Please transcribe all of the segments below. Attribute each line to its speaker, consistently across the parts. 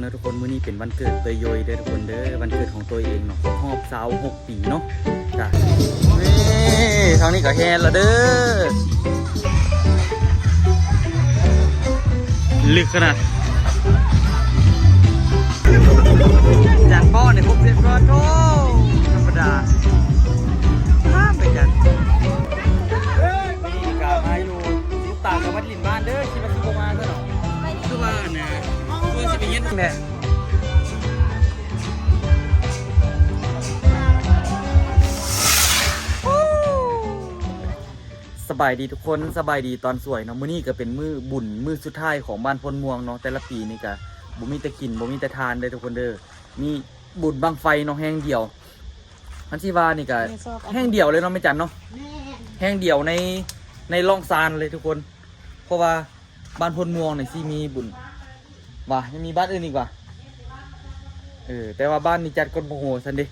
Speaker 1: นะทุกคนมื้อนี้เป็นวันเกิดตัวโยยเด้อทุกคนเด้อวันเกิดของตัวเองเนาะครบรอบ26 ปีเนาะจ้ะนี่ทางนี้ก็แฮนละเด้อลึกขนาดจันป้อนในพวกเพื่อนก็โธ่ธรรมดาห้ามไปจันนี่กามาอยู่ลูกตากับวัดลินบ้านเด้อคิดว่าสิบมาเท่าไหร่คือว่าเนี่ยตัวสิบเย็นเนี่ยสบายดีทุกคนสบายดีตอนสวยเนาะมื้อนี้ก็เป็นมื้อบุญมื้อสุดท้ายของบ้านพลม่วงเนาะแต่ละปีนี่ก็บ่มีแต่กินบ่มีแต่ทานเด้อทุกคนเด้อมีบุญบังไฟเนาะแห้งเดียวอันที่ว่านี่ก็แห้งเดียวเลยเนาะไม่จันเนาะแห้งเดียวในร่องซานเลยทุกคนเพราะว่าบ้านพลม่วงเนี่ยสิมีบุญว่ายังมีบ้านอื่นอีกว่าแต่ว่าบ้านนี้จัดคนโมโหซันเด้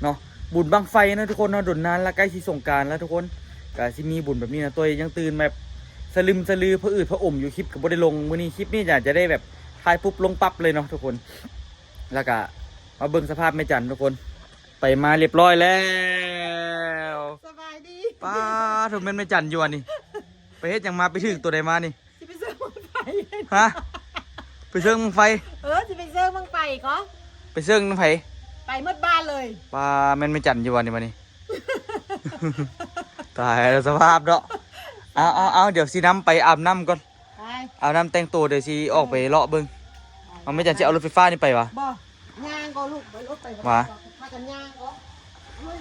Speaker 1: เนาะบุญบังไฟนะทุกคนเนาะดุนนานแล้วใกล้สิสงกรานต์แล้วทุกคนก็สิมีบุญแบบนี้นะตัวยังตื่นแบบสลึมสลือพระอืดพระอมอยู่คลิปกับบ่ได้ลงมื้อนี้คลิปนี้จะได้แบบถ่ายปุ๊บลงปั๊บเลยเนาะทุกคนแล้วก็มาเบิ่งสภาพแม่จันทุกคนไปมาเรียบร้อยแล้ว
Speaker 2: สบายดี
Speaker 1: ป้าถูกแม่นแม่จันอยู่อันนี้ไปเฮ็ดหยังมาไปถึงตัวใดมานี่
Speaker 2: สิไปเซิร์ฟมังไฟ
Speaker 1: ฮะไปเซิร์ฟมังไฟ
Speaker 2: สิไปเซิร์ฟมังไฟก็
Speaker 1: ไปเซิร์ฟมังไฟ
Speaker 2: ไปหมดบ้านเลย
Speaker 1: ป้าแม่นแม่จันอยู่อันนี้มานี่ ตายแล้วสภาพเนาะเอาเดี๋ยวสิน้ำไปอาบน้ำก่อนอาบน้ำแต่งตัวเดี๋ยวสิออกไปเลาะเบิ้งมันไม่จันจะเอารถไฟฟ้านี่ไปวะ
Speaker 2: บ่ย่างก็ลูกไปรถไป
Speaker 1: วะ
Speaker 2: มากันย่างก็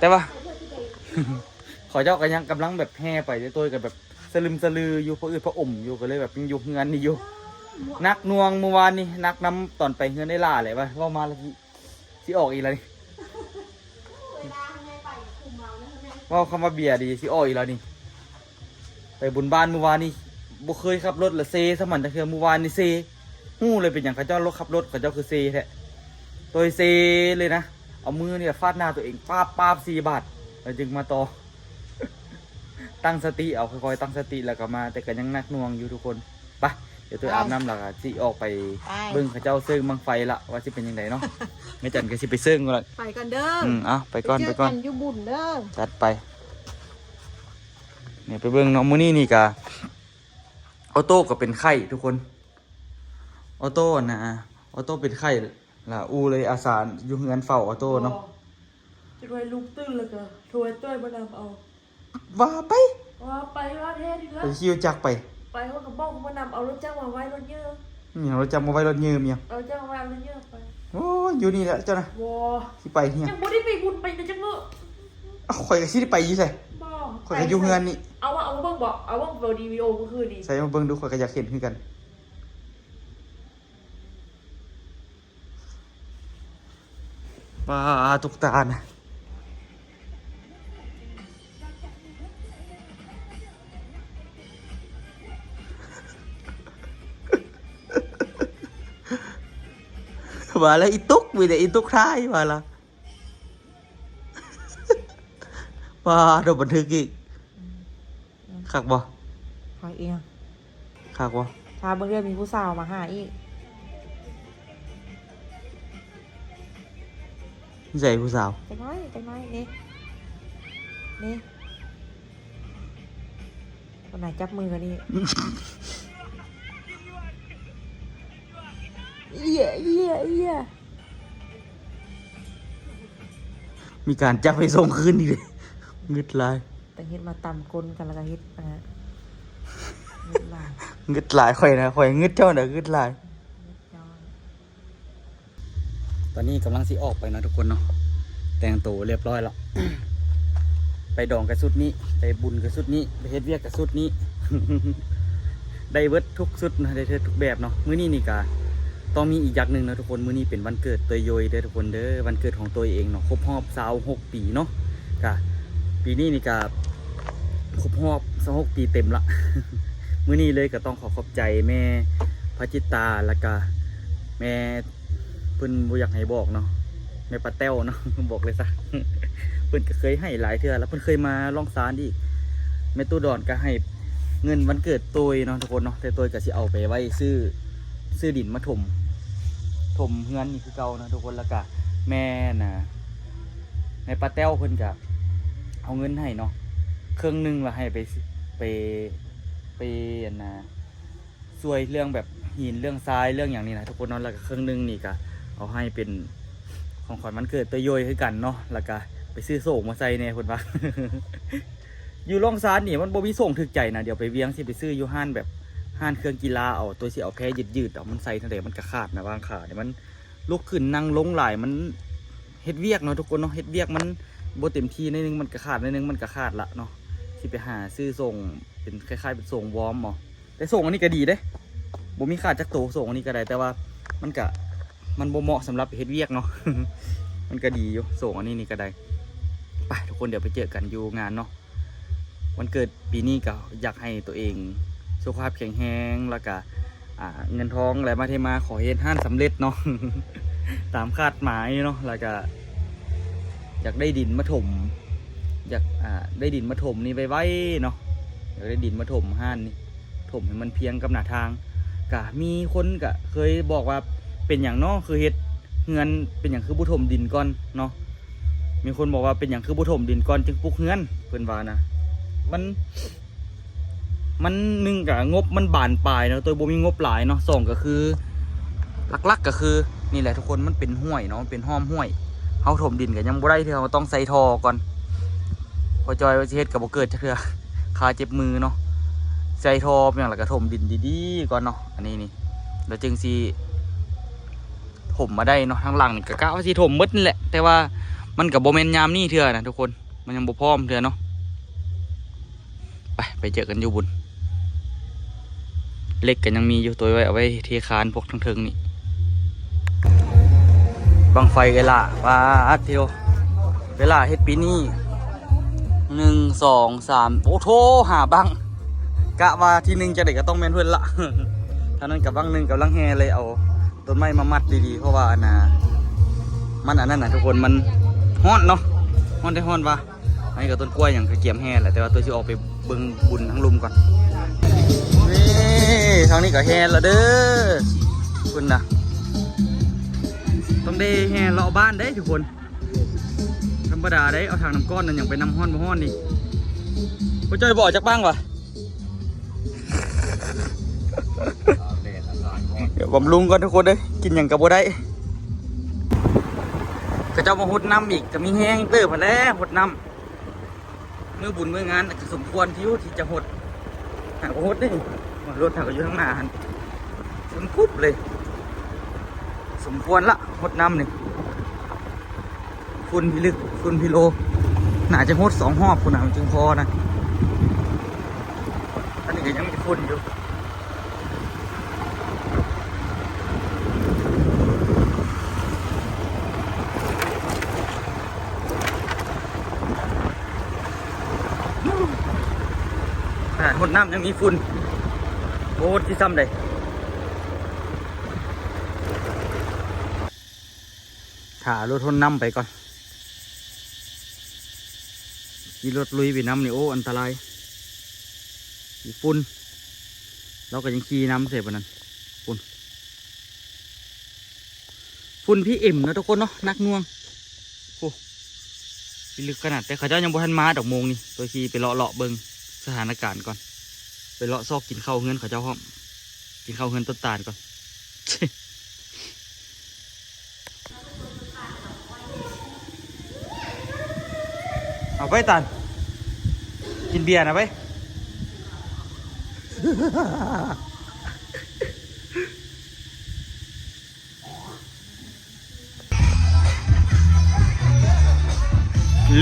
Speaker 1: แต่ว่า ขอเจ้ากันยังกำลังแบบแห่ไปตัวกับแบบสลึมสลืออยู่พระอืดพระอมอยู่ก็เลยแบบยังอยู่เงินนี่อยู่นักนวงเมื่อวานนี่นักน้ำตอนไปเงินได้ล่าเลยวะว่ามาแล้วสิออกอีกแล้วนี่ว่าคำว่าเบียร์ดีสิออกอีกแล้วนี่ไปบุญบ้านเมื่อวานนี่บ่เคยขับรถละเซสมันจะคือเมื่อวานนี่เซหู้เลยเป็นอย่างข้าเจ้ารถขับรถข้าเจ้าคือเซแท้ตัวเซเลยนะเอามือเนี่ยฟาดหน้าตัวเองป้าบ4 บาทแล้วจึงมาต่อ ตั้งสติเอาค่อยๆตั้งสติแล้วก็มาแต่ก็ยังนักหน่วงอยู่ทุกคนไปเดี๋ยวตัวอาบน้ำหลักสิออกไปเบิ่งข้าเจ้าเซิงบังไฟละว่าสิเป็นยังไงเนาะไม่จันก็สิไปเซิงก่อน
Speaker 2: ไปกันเด้อ
Speaker 1: เอาไปก่อน
Speaker 2: อยู่บุญเด้อ
Speaker 1: จัดไปเนี่ยไปเบิ่งเนาะมื้อนี้นี่กะออโต้ก็เป็นไข้ทุกคนออโต้นะออโต้เป็นไข้ล่ะเลยอาสาอยู่เฮือนเฝ้าออโต้เนาะ
Speaker 2: จะรวยลุกตื้นเลยก็ถวยต้วยมานำเอา
Speaker 1: ว่าไป
Speaker 2: ว่าเทศอีกแล้ว
Speaker 1: ไปคิวจักไป
Speaker 2: เขากับบ้องมานำเอารถจ้างมาไว้รถเยอะ
Speaker 1: เนี่ยเราจำมาไว้รถยืมยัง
Speaker 2: เอาจ้างมาไว้รถเยอะไป
Speaker 1: โอ้อยู่นี่แหละเจ้านะที่ไปเนี่ย
Speaker 2: จังบ่ได้ไปบุญไปนะจังเนอะ
Speaker 1: ข่อยก็สิได้ไปอยู่ใส่ข่อยก็อยู่เฮือนนี่
Speaker 2: เอาเบิ่งบอกเอาเบิ่งดีวีโอก็คือดี
Speaker 1: ใส่มาเบิ่งดูข่อยก็อยากเห็นคือกันป้าตุกตานะว่าแล้วอีตุกมีแต่อีตุกท้ายว่าละว่าโดนบันทึกอีกคักบ่
Speaker 2: หายเอง
Speaker 1: คักบ่
Speaker 2: ชาบางเรื่องมีผู้สาวมาหาอีก
Speaker 1: ใส่ผู้สาว
Speaker 2: จังน้อยนี่คนไหนจับมือกันนี่เอี้ย
Speaker 1: มีการจับไปส่งคืนอีกเลยงึดลาย
Speaker 2: แต่เฮ็ดมาตำกลกันแล้วก็เฮ็ดนะฮะ
Speaker 1: งึดลายข่อยนะข่อยงึดเจ้าน่ะงึดลายตอนนี้กำลังสิออกไปนะทุกคนเนาะแต่งตัวเรียบร้อยแล้ว ไปดองกับสุดนี้ไปบุญกับสุดนี้ไปเฮ็ดเวียกกับสุดนี้ ได้เวิร์ดทุกสุดนะได้ทุกแบบเนาะมื้อนี้นี่กะต้องมีอีกอย่างหนึ่งนะทุกคนมื้อนี้เป็นวันเกิดตัวโยยเด้อทุกคนเด้อวันเกิดของตัวเองเนาะครบรอบ26 ปีเนาะกะปีนี้นี่กะครบรอบ26 ปีเต็มละ มื้อนี้เลยก็ต้องขอบใจแม่พระจิตตาแล้วก็แม่เพิ่นบ่อยากให้บอกเนาะแม่ป้าแต้วเนาะ บอกเลยซะ เพิ่นก็เคยให้หลายเทื่อแล้วเพิ่นเคยมาล่องซานอีกแม่ตู้ดอนก็ให้เงินวันเกิดตัวเนาะทุกคนเนาะแต่ตัวก็สิเอาไปไว้ซื้อดินมาถม ถมเฮือนนี่คือเก่านะทุกคนแล้วก็แม่น่ะในป้าแต้วเพิ่นก็เอาเงินให้เนาะครึ่งหนึงละให้ไปอันน่ะช่วยเรื่องแบบหินเรื่องทรายเรื่องอย่างนี้นะทุกคนเนาะแล้วก็ครึ่งหนึงนี่ก็เอาให้เป็นของขวัญวันเกิดตัวโยยคือกันเนาะแล้วก็ไปซื้อโศกมาใส่แน่เพิ่นว่า อยู่ร่องซานนี่มันบ่มีส่งถึกใจนะเดี๋ยวไปเวียงสิไปซื้ออยู่ห้านแบบห้านเครื่องกีฬาเอาตัวสิเอาแพ้ยืดๆเอามันใส่ทังใดมันก็ขาดนะบางขาเนี่ยมันลุกขึ้นนั่งลงหลายมันเฮ็ดเวียกเนาะทุกคนเนาะเฮ็ดเวียกมันบ่เต็มที่นิดนึงมันก็ขาดนิดนึงมันก็ขาดละเนาะสิไปหาซื้อส่งเป็นคล้ายๆเป็นส่งวอร์มเอาแต่ส่งอันนี้ก็ดีเด้บ่มีขาดจักโตส่งอันนี้ก็ได้แต่ว่ามันบ่เหมาะสำหรับเฮ็ดเวียกเนาะ มันก็ดีอยู่ส่งอันนี้นี่ก็ได้ไปทุกคนเดี๋ยวไปเจอกันอยู่งานเนาะวันเกิดปีนี้ก็อยากให้ตัวเองสุขภาพแข็งแรงแล้วก็เงินทองอะไรมาเทมาขอเฮ็ดห้านสำเร็จเนาะ ตามคาดหมายเนาะแล้วก็อยากได้ดินมาถมอยากได้ดินมาถมนี่ไว้เนาะอยากได้ดินมาถมห้านนี่ถมให้มันเพียงกับหน้าทางก็มีคนก็เคยบอกว่าเป็นอย่างเนาะคือเฮ็ดเงินเป็นอย่างคือบุถมดินก่อนเนาะมีคนบอกว่าเป็นอย่างคือบุถมดินก่อนจึงปลูกเงินเพิ่นว่านะมันหนึ่งกับงบมันบานปลายเนาะตัวบ่มีงบหลายเนาะสองก็คือหลักๆก็คือนี่แหละทุกคนมันเป็นห้วยเนาะเป็นห้อมห้วยเฮาถมดินก็ยังบ่ได้ที่เฮาต้องใส่ท่อก่อนพอจอยว่าสิเฮ็ดก็บ่เกิดจักเทื่อขาเจ็บมือเนาะใส่ท่ออย่างแล้วก็ถมดินดีๆก่อนเนาะอันนี้นี่แล้วจึงสิถมมาได้เนาะทางหลังนี่ก็กะว่าสิถมหมดนี่แหละแต่ว่ามันก็บ่แม่นยามนี้เทื่อนะทุกคนมันยังบ่พร้อมเทื่อเนาะไปเจอกันอยู่บุญเล็กกันยังมีอยู่ตัวไว้เอาไว้เทคานพวกทั้งเทิงนี่บังไฟเวลาว่าเที่ยวเวลาเฮ็ดปีนี้1 2 3โอ้โถหาบังกะว่าที่1จะได้ก็ต้องแม่นเพิ่นละ ท่านั้นกับบัง1กำลังแห่เลยเอาต้นไม้มามัดดีๆเพราะว่ามันอันนั้นน่ะทุกคนมันฮ้อนเนาะฮ้อนได้ฮ้อนว่าอันนี้ก็ต้นกล้วยอย่างเกี่ยมแห่แหละแต่ว่าตัวสิออกไปเบิ่งบุญทั้งลุมก่อนนี่ทางนี้ก็แห่ละเด้อคุณนะต้องได้แห่เลาะบ้านได้ทุกคนธรรมดาได้เอาทางน้ำก้อนนั่นอย่างไปน้ำห้อนมาห้อนนี่พ่อจ้อยบอกจากบ้างวะเดี๋ยวบำรุงก่อนทุกคนเลยกินอย่างกับบัได้ก็เจ้ามาหดน้ำอีกก็มีแห้งเติบมาแล้วหดน้ำเมื่อบุญเมื่องานก็สมควรที่จะหดหากหดได้รถหากอยู่ข้างหน้ามันคุบเลยสมควรละหดน้ำนี่ฝุ่นพิลึกฝุ่นพิโลน่าจะหด2 รอบคุณน่ะมันจึงพอนะอันนี้ก็ยังมีฝุ่นอยู่หดน้ำยังมีฝุ่นโอ้ที่ซ้ำได้ถ่ารถทนน้ำไปก่อนขี่รถลุยไปน้ำนี่โอ้อันตรายมีฝุ่นเราก็ยังขี่น้ำเสร็จปะนั้นฝุ่นพี่เอ็มนะทุกคนเนาะนักน่วงโอ้ลึกขนาดแต่เขาเจ้ายังบ่ทันมาดอกโมงนี่ตัวขี่ไปเลาะเบิ่งสถานการณ์ก่อนไปเลาะซอกกินข้าวเงินเขาเจ้าห้องกินข้าวเงินต้นตาลก่อน เอาไปตันกินเบียร์นะไป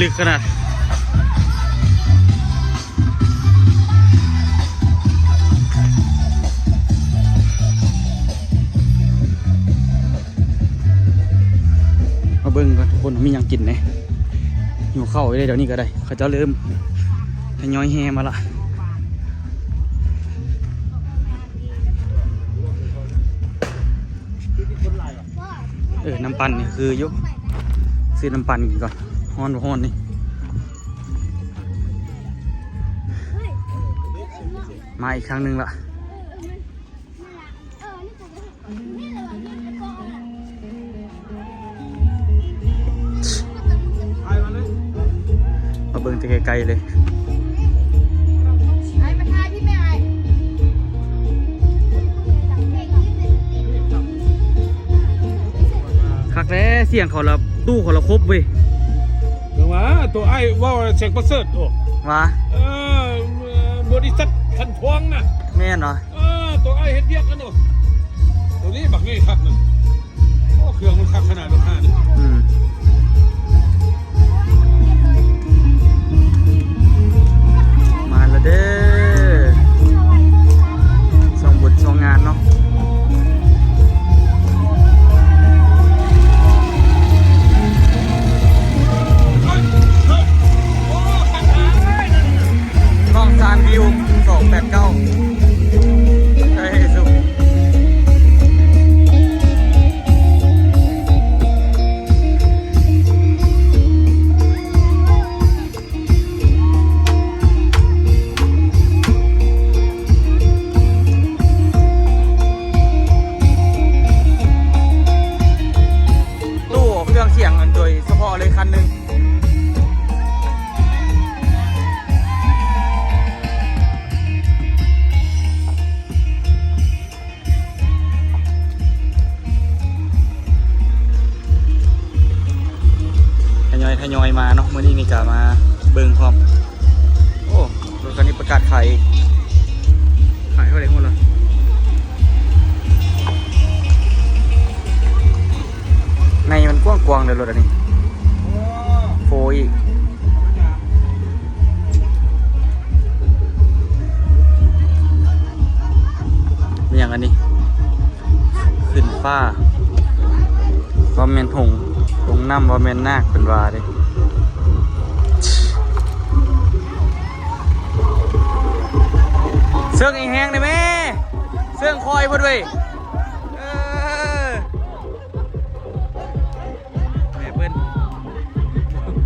Speaker 1: ลึกขนาดมาเบิ่งก่อนทุกคนมียังกินไหมอยู่เข้าไปเลยเดี๋ยวนี้ก็ได้เขาจะเริ่มทยอยแห่มาละน้ำปั่นนี่คือยุซื้อน้ำปั่นกินก่อนฮ้อนนี่มาอีกครั้งหนึ่งละ เบิ่งแต่ไกลๆเลย
Speaker 3: ไอ้มาทายพี่แม่ไอ้
Speaker 1: คักแท้เสียงเขาละตู้เขาละครบเว้ย
Speaker 4: เดี๋ยวว่าตัวไอ้ว่าเสียงประเสริฐโอ้
Speaker 1: มา
Speaker 4: บริษัททันทวงน่ะ
Speaker 1: แม่นเนาะ
Speaker 4: ตัวไอ้เฮ็ดเวียกกันโอ้ตัวนี้บักนี่คักนึงโอ้เครื่องมันคักขนาดราคานี่
Speaker 1: มาแล้วเด้อส่งบุญส่งงานเนาะน้องซานวิว289ใช่สุดตู้เครื่องเสียงโดยเฉพาะเลยคันหนึ่งทยอยมาเนาะเมื่อนี้นี่กะมาเบิ่งพร้อมโอ้รถคันนี้ประกาศขายอีกขายเท่าไหร่หมดละในมันกว้างๆเลยรถอันนี้โฟอีกมีอย่างอันนี้ขึ้นฟ้าว่าแมนหงน้ำว่าแมนนาคเป็นวาเลยเสื่องอีแห้งได้ไหมเสื่องคอยพอด้วยแม่เปิ้ล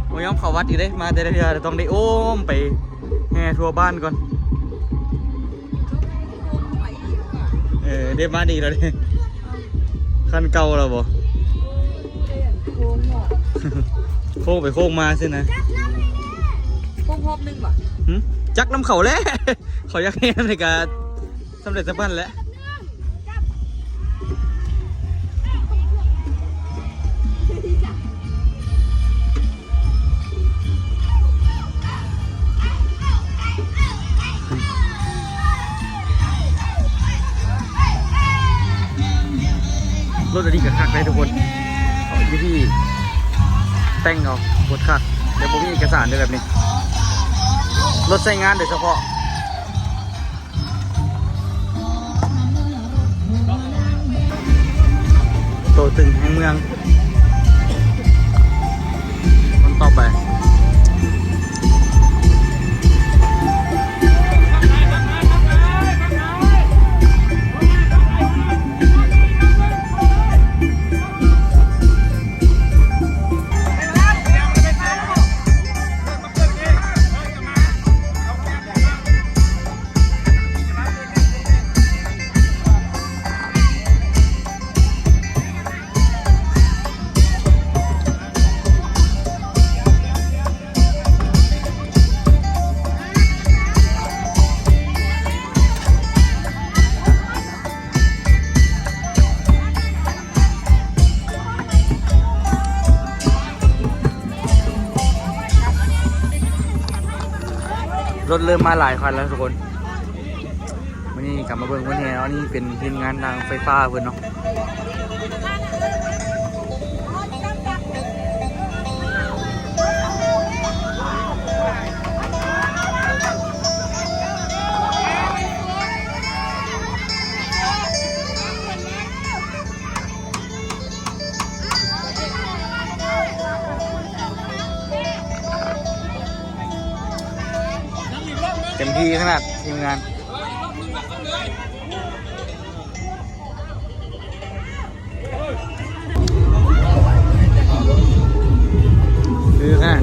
Speaker 1: โอ้ยย้อมเขาวัดอีกได้มาแต่ละเดือนต้องได้โอ้มไปแห่ทัวร์บ้านก่อนเดี๋ยวมาดีแล้วดิขั้นเก่าแล้วบ่โค้งไปโค้งมาสินะ
Speaker 2: พวกพอบนึงบ่
Speaker 1: จักน้ำเขาแล้ว เขาอยากเห็นในการสำเร็จสะพันแล้วรถอันนี้กับคักเลยทุกคนเอาอยู่ที่แต่งเอาบดคักเดี๋ยวผมมีเอกสารด้วยแบบนี้รถใช้งานโดยเฉพาะโตตึงแห่งเมืองคนต่อไปรถเริ่มมาหลายคันแล้วทุกคนวันนี้กลับมาเบิ่งวันนี้อันนี้เป็นทีมงานทางไฟฟ้าเพื่อนเนาะเต็มที่ขนาดทีมงานคือขนาด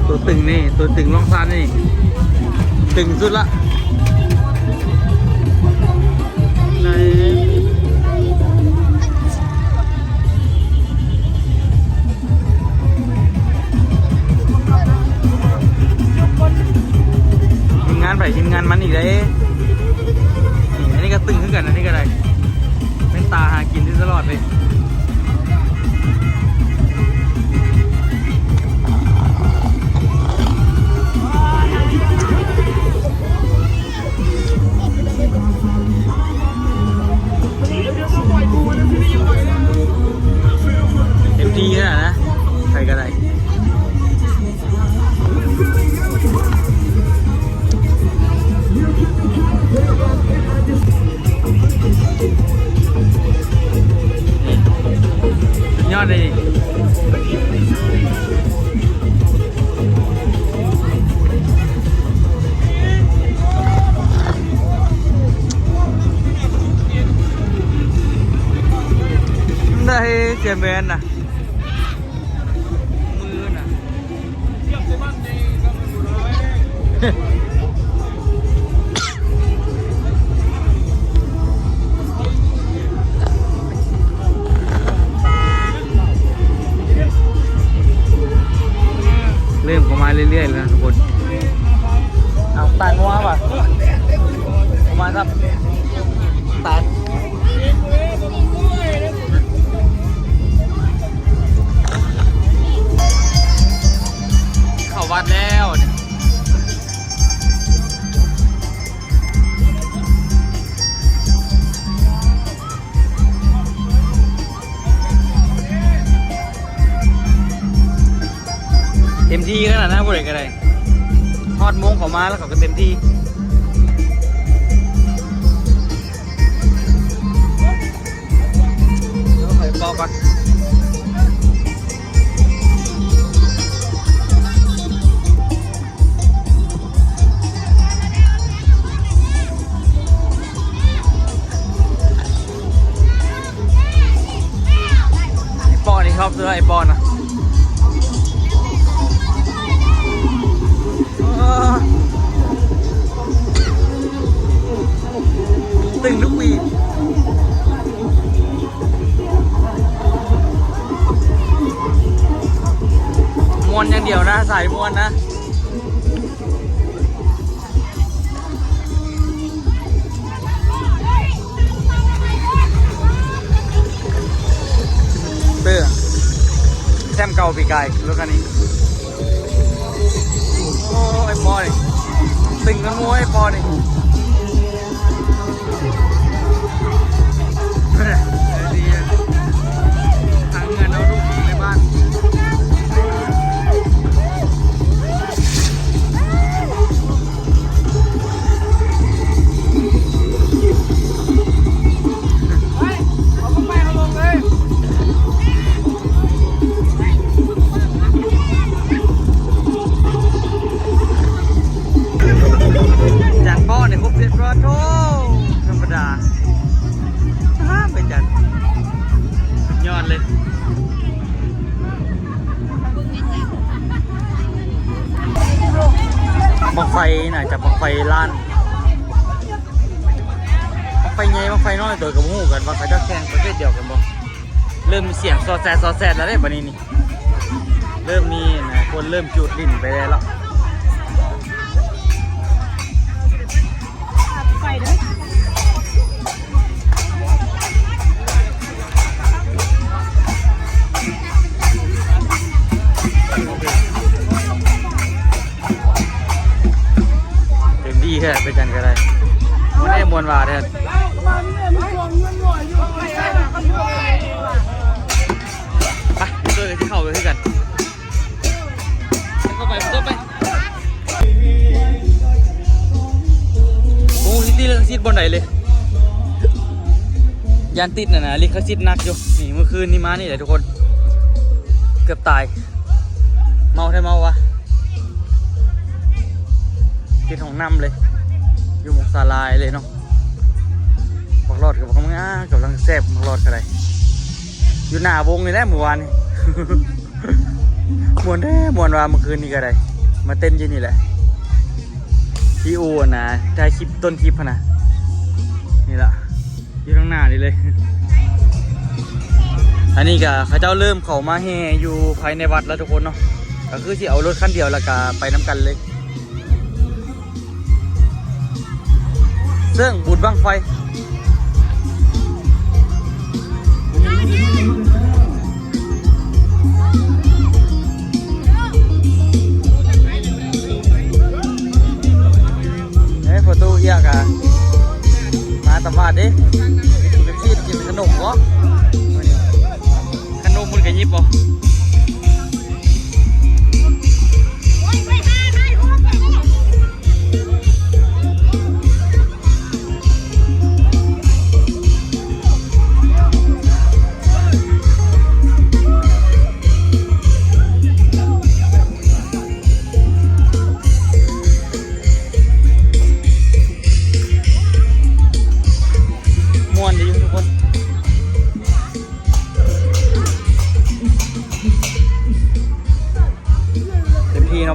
Speaker 1: ตัวตึงนี่ตัวตึงล่องซานนี่ตึงสุดละใน ที่ขนาดนะใครก็ได้ยอดเลยได้เจมเบนนะมือน่ะเริ่มเข้ามาเรื่อยๆแล้วนะทุกคนเอาตาลงัวป่ะเข้ามาครับตาลเข้าวัดแล้วเนี่ยเต็มที่ขนาดนั้นบุรีก็ได้ฮอดโมงเขามาแล้วเขาก็เต็มที่แล้วใส่ปอกก่อนไอ้ปอนนี่ชอบซื้อไอ้ปอนนะตึงทุกวีมวนอย่างเดียวนะสายมวนนะเตื้อแซมเก่าปีกายรถคันนี้โอ้ไอ้ปอนี่ตึงกันมัวไอ้ปอนี่ดีทางเงินเอาลูกในบ้านจานป้อเนี่ยครบเสร็จแล้วโธ่ธรรมดาไปจัดยอดเลยบังไฟน่ะจับบังไฟล้านบังไฟใหญ่บังไฟน้อยตัวกับหูกันว่าเขาจะแข่งประเภทเดียวกันบ่เริ่มมีเสียงซอแซดแล้วได้ปะนี่เริ่มมีนะคนเริ่มจูดลิ่นไปแล้วเต็มที่แค่ไปจันก็ได้มันได้มวนว่าแทนไปตัวกันที่เข่าเลยที่กันเข้าไปโอ้ซิตี้ลิขสิทธิ์บนไหนเลยยานติดนะลิขสิทธิ์นักอยู่นี่เมื่อคืนนี่มานี่แหละทุกคนเกือบตายเมาใช่เมาวะติดของน้ำเลยอยู่หมกสาลายเลยเนาะบักรอดกับบักง่ากำลังแซ่บบักรอดกันเลยอยู่หน้าวงนี่แหละเมื่อวานนี่ มวนได้มวนว่าเมื่อคืนนี่ก็ได้มาเต้นอยู่นี่แหละที่อูนะถ่ายคลิปต้นคลิปนะนี่แหละอยู่ข้างหน้านี่เลย อันนี้ก็เขาเจ้าเริ่มเข้ามาแห่อยู่ภายในวัดแล้วทุกคนเนาะก็คือที่เอารถคันเดียวแล้วก็ไปน้ำกันเลยซึ่งบุญบั้งไฟพอตู้เอียกอะมาสัมภาษณ์ดิเป็นที่กินขนมวะขนมมันก็ยิบป่ะ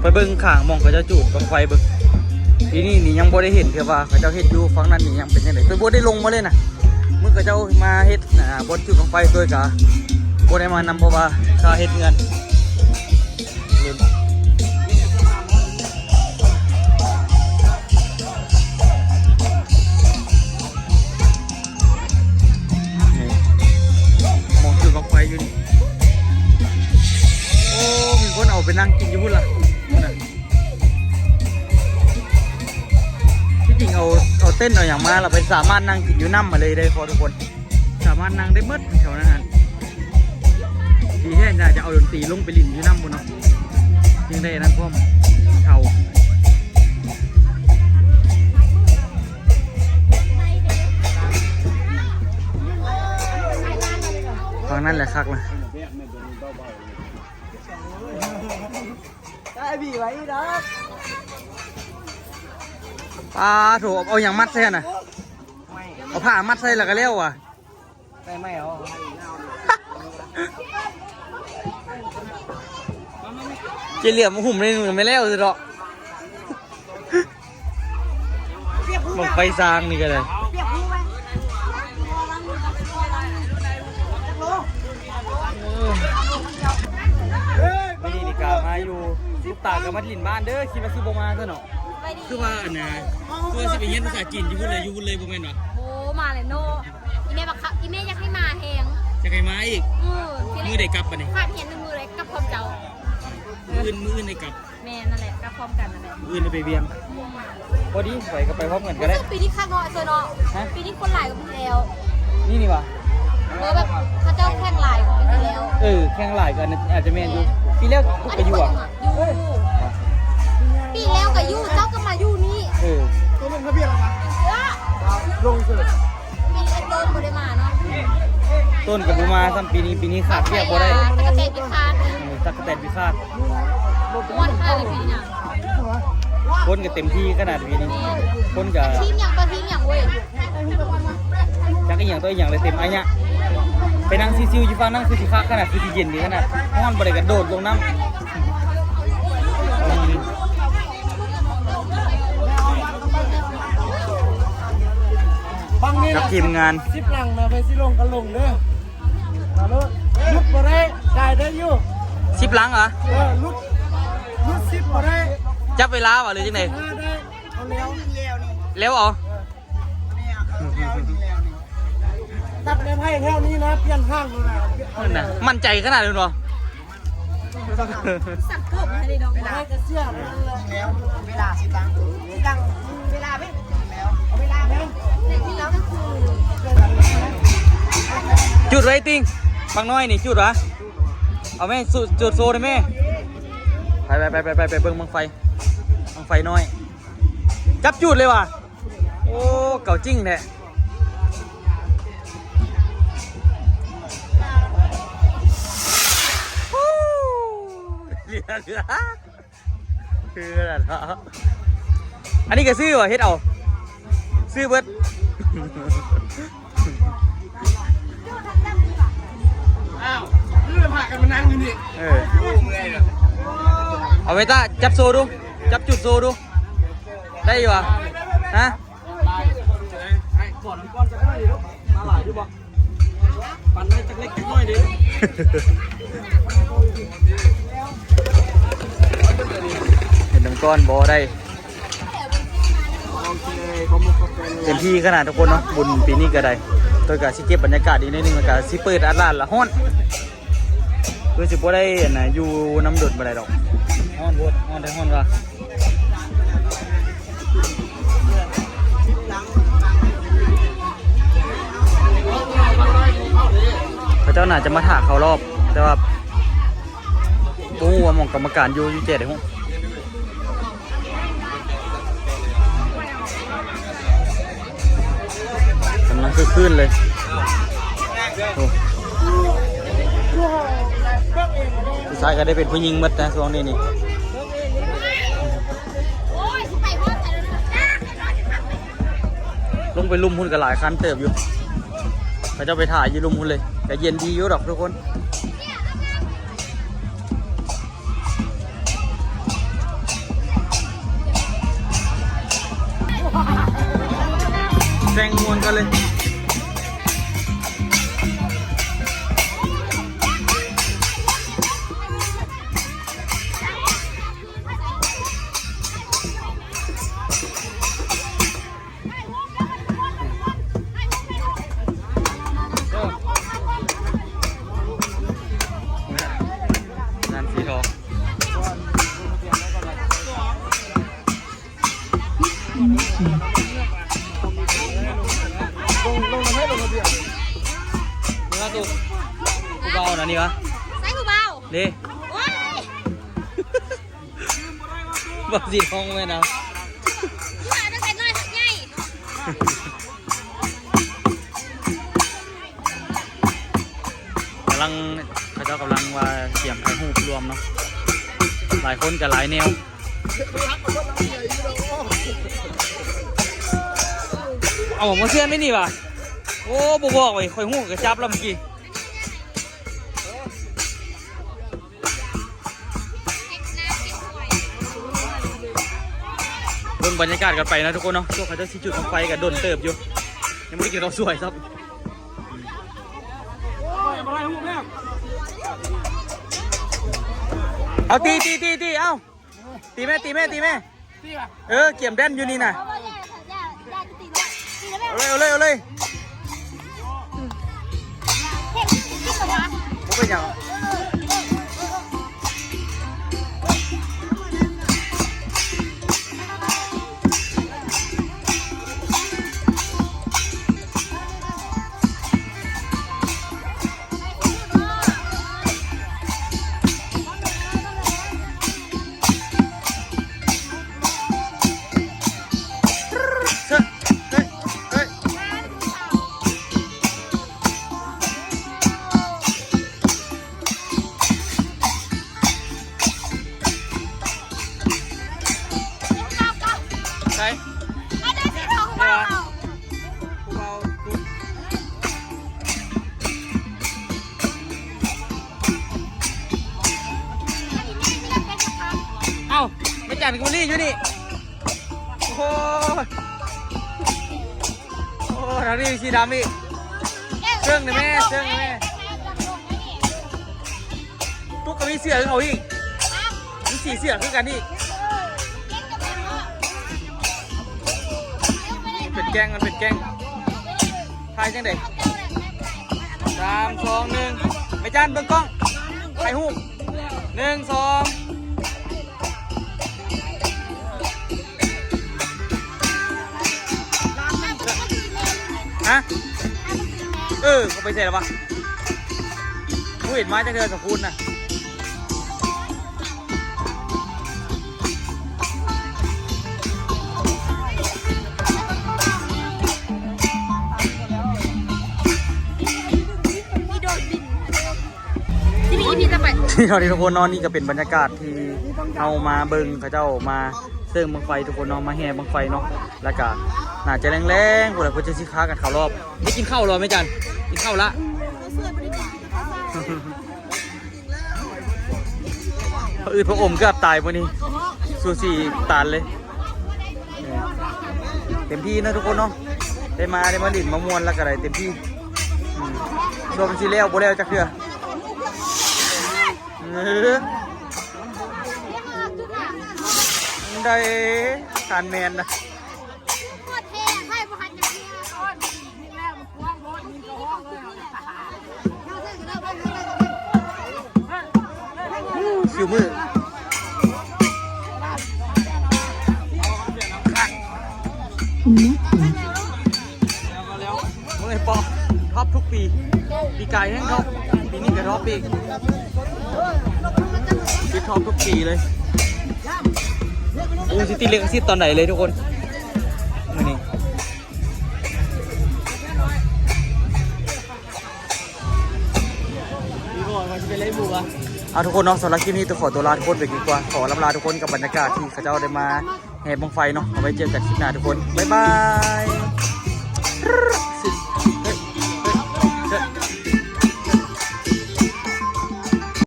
Speaker 1: ไปเบิ่งข้างมองเขาเจ้าจูดบังไฟเบิ่งทีนี้นี่ยังบ่ได้เห็นคือว่าเขาเจ้าเฮ็ดอยู่ฝั่งนั้นนี่ยังเป็นจังได๋ตัวบ่ได้ลงมาเลยนะมื้อเขาเจ้ามาเฮ็ดบนจุดบังไฟด้วยกะบ่ได้มานำเพราะว่าค่าเฮ็ดเงินมองจุดบังไฟอยู่นี่โอ้มีคนเอาไปนั่งกินอยู่พุ่นล่ะที่จริงเอาเต้นเอาอย่างมาเราไปสามารถนั่งกินอยู่น้ำมาเลยได้พอทุกคนสามารถนั่งได้เมื่อแถวนั้นฮะดีแค่ไหนจะเอาดนตรีลงไปลิ่นอยู่น้ำบนเนาะยังได้นั่นพ่อมเท่าฟังนั่นแหละคักนะ
Speaker 2: ได้บีไว้นะ
Speaker 1: ปลาถูกเอาอย่างมัดใส่น่ะเอาผ้ามัดใส่แล้วก็เลี้ยวว่ะไม่เอาเจเหลี่ยมหุ่มในมือไม่เลี้ยวสิหรอกบอกไฟซางนี่ก็เลยวันนี้นี่กามาอยู่ลูกตากับมัดลินบ้านเด้อคิดว่าสิบ่มาซะเนาะคือว่าอันน่ะคือสิไปเรียนภาษาจีนอยู่พุ่นเลยบ่แม่นวะ
Speaker 3: โอ้มาเลยโนอีเมย์บักคับอีเมย์อยากให้มาแหง
Speaker 1: จะใครมาอีกมือได้กลับปะนี่
Speaker 3: ขาดเห็นหนึ่งมือเลยกับพร้อมเจ้า
Speaker 1: มืออื่นได้กลับ
Speaker 3: แม่นั่นแหละกับพร้อมกันนั่นแหละ
Speaker 1: มืออื่นได้ไปเวียงพอดีไปก็ไปพร้อมกันก็ได้
Speaker 3: ปีนี้ข้างนอกเจอเนาะปีนี้คนหลายกว่าปีแล้ว
Speaker 1: นี่วะ
Speaker 3: แบบพระเจ้าแข่งหลายกว่าปีแล้ว
Speaker 1: แข่งหลายกันอาจจะแม่นอยู่ปีแล้วกูไปอยู่อ่ะ
Speaker 3: ปีแล้วกับยู่เจ้าก็มายู่นี่
Speaker 2: ตัวลงทะเบียนออกมาลงเสร็จ
Speaker 3: ปีเอ็ดโดนบ่ได้มาเนาะ
Speaker 1: ต้นกับบูมาซ้ำปีนี้ขาดเรียกบ่ได้
Speaker 3: ตะกะเตนพิคาด
Speaker 1: ตักกะแตนพิฆาต
Speaker 3: ม้วนขนาดปีนี้
Speaker 1: คนก็เต็มที่ขนาดปีนี้คนก็
Speaker 3: ทีมอย่างก็ทีมอย่างเว้ย
Speaker 1: จักอีหยังตัวอีหยังเลยเต็มอันเนี้ยไปนั่งซิวๆอยู่ฟังนั่งคือสิคักขนาดคือสิเย็นดีขนาดฮ้อนบ่ได้กระโดดลงน้ำกับทีมงาน
Speaker 2: ซิปหลังนะไปซิลงกันลงเด้อมาลุลุกมาได้ได้ได้อยู่
Speaker 1: 10หลังเหรอ
Speaker 2: ลุกซิปมาได้
Speaker 1: จับเวลาวะหรือจังได๋
Speaker 2: ได้เอาแล้วนี่
Speaker 1: แล้วเอา
Speaker 2: ตัดในไพ่แถวนี้นะเปลี่ยนห้างเลยนะ
Speaker 1: นั่นน่ะมั่นใจขนาดนั้นบ่
Speaker 3: สักเกือบให้ได้ดอก
Speaker 2: ให้กระเสียบแล้วเวลาสิบังเวลาไม่แล้วเอาเวลาแล้ว
Speaker 3: แต่ที่แล้วก็คือ
Speaker 1: จุดไรติงบางน้อยนี่จุดวะเอาแม่จุดโซได้แม่ไปเบิ่งบังไฟน้อยจับจุดเลยว่ะโอ้เก่าจริงแท้คืออะไรนะอันนี้ก็ซื้อวะเฮ็ดเอาซื้อเบิด
Speaker 2: อ้าวนี่เราพากันมานั่งอยู่นี่
Speaker 1: เอาไว้ตาจับโซดูจับจุดโซดูได้อยู่วะฮะก่อนก้อนจะได้ดิมาหลายดูบ่ปั่นให้จักเล็กจักน้อยดิเห็นน้ำก้อนบ่ได้เต็มที่ขนาดทุกคนเนาะบุญปีนี้ก็ได้ตัวกะสิเก็บบรรยากาศดีนิดนึงแล้วก็สิเปิดอัดร้านละฮ้อนเพื่อสิบ่ได้น่ะอยู่น้ำดดบ่ได้ดอกฮ้อนโพดฮ้อนได้ฮ้อนว่ะพระเจ้าน่าจะมาถ่าเขารอบแต่ว่าโอ้ว่าหม่องกรรมการอยู่เจ็ดได้ฮ้องกำลังคือขึ้นเลยโอ้ผู้ชายก็ได้เป็นผู้หญิงหมดนะช่วงนี้นี่
Speaker 3: โอ้ยไปฮอดแต่ละ
Speaker 1: ลงไปลุ่มหุ้นกันหลายคันเติบอยู่เขาจะไปถ่ายอยู่ลุ่มหุ้นเลยแต่เย็นดีอยู่ดอกทุกคน กันเลยงานสีทองเนื้อตุกกูเบาหน่อยนี่วะ
Speaker 3: ใส่ผู้เบา
Speaker 1: เด้
Speaker 3: โอ้ย
Speaker 1: บาสีทองเลยนะ
Speaker 3: ผู้บ่าวต้องเป็นน้อยสักใหญ่
Speaker 1: กำลังเขาเจ้ากำลังว่าเตรียมถ่ายรูปรวมเนาะหลายคนกับหลายแนวเอาผมมาเชื่อไม่นี่วะโอ้บบอกไว้คอยหูกระจับแล้วเมื่อกี้
Speaker 3: เก็บน้ำเก็บหวย
Speaker 1: เบิ่งบรรยากาศกันไปนะทุกคนเนาะพวกเขาเจะชี้จุดของไฟกันโดนเติบอยู่ยังไม่ได้กินเราวสวยครับเอาตีเอาตีแม่เกี่ยมแดนอยู่นี่น่ะ
Speaker 3: เพราะว่าย่าจะตีแล้วตีแล้ว
Speaker 1: เอาเลย
Speaker 3: เพ่งที่ตัว
Speaker 1: ผมเป็นอย่างใช่
Speaker 3: มาได้สีทองเบา
Speaker 1: ผู้เบาดูเอ้าไม่จัดกุลี่อยู่นี่โอ้โหทางนี้สีดำอีกเชื่องนะแม่ตุ๊กก็มีเสือของเขาอีกมีสีเสือคือกันอีกเป็นแกงมันเป็นแกงทายจังเด็ก3 2 1ไม่จานเบิ่งกล้องถ่ายรูป1 2ฮะเขาไปเสร็จแล้วปะกูเห็นไม้จากเธอสักคุณน่ะที่เราทุกคนนอนนี่ก็เป็นบรรยากาศที่เอามาเบิ่งเขาเจ้ามาเสื่องบังไฟทุกคนเนาะมาแห่บังไฟเนาะแล้วก็น่าจะแรงๆพวกเราเพื่อจะสิค้ากันข่าวรอบไม่กินข้าวรอไหมจันกินข้าวละพระอืดพระอมเกือบตายวันนี้สูสีตานเลยเต็มที่นะทุกคนเนาะได้มาดิ่นมามวนแล้วก็ได้เต็มที่รวมสิแล้วบ่แล้วจักเทื่อได้การแมนนะคิวมือมึงไอ้ปอท็อปทุกปีปีกายแห้งท็อปปีนี้ก็ท็อปอีกปีท็อปทุกปีเลยซิตี้เล็กซิตตอนไหนเลยทุกคนนี่ทุกคนเนาะสำหรับคลิปนี้ต้องขอตัวลาทุกคนไปดีกว่าขอลำลาทุกคนกับบรรยากาศที่เขาเจ้าได้มาแห่บังไฟเนาะเอาไว้เจอกันคลิปหน้าทุกคนบ๊ายบาย